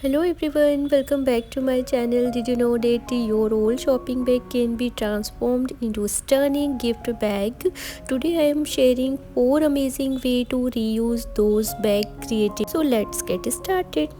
Hello everyone, welcome back to my channel. Did you know that your old shopping bag can be transformed into a stunning gift bag? Today I am sharing 4 amazing ways to reuse those bags creatively. So let's get started.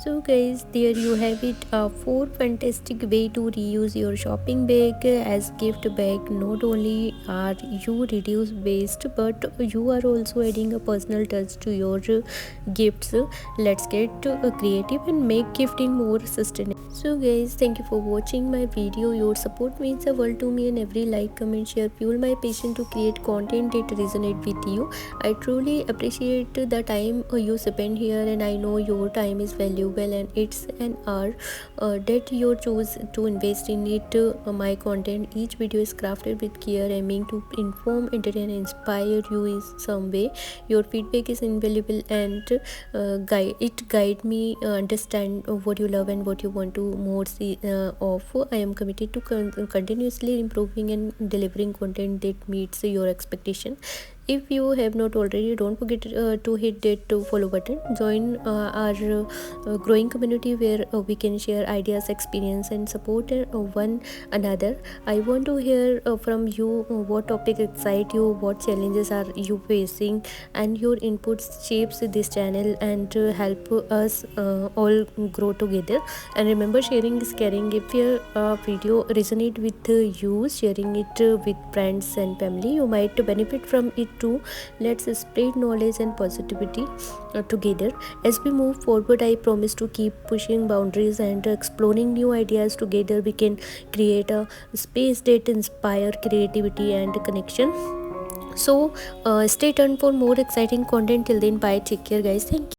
So guys, there you have it, 4 fantastic way to reuse your shopping bag as gift bag. Not only are you reduce waste, but you are also adding a personal touch to your gifts. Let's get creative and make gifting more sustainable. So guys, thank you for watching my video. Your support means the world to me, and every like, comment, share fuel my passion to create content that resonate with you. I truly appreciate the time you spend here, and I know your time is valuable, and it's an hour that you choose to invest in it. My content, each video is crafted with care, aiming to inform, entertain, and inspire you in some way. Your feedback is invaluable, and guide me understand what you love and what you want to more see of. I am committed to continuously improving and delivering content that meets your expectation. If you have not already, don't forget to hit that follow button. Join our growing community where we can share ideas, experience, and support one another. I want to hear from you what topic excite you, what challenges are you facing, and your inputs shapes this channel and help us all grow together. And remember, sharing is caring. If your video resonate with you, sharing it with friends and family, you might benefit from it too. Let's spread knowledge and positivity together. As we move forward, I promise to keep pushing boundaries and exploring new ideas. Together we can create a space that inspire creativity and connection. So stay tuned for more exciting content. Till then, bye, take care guys, thank you.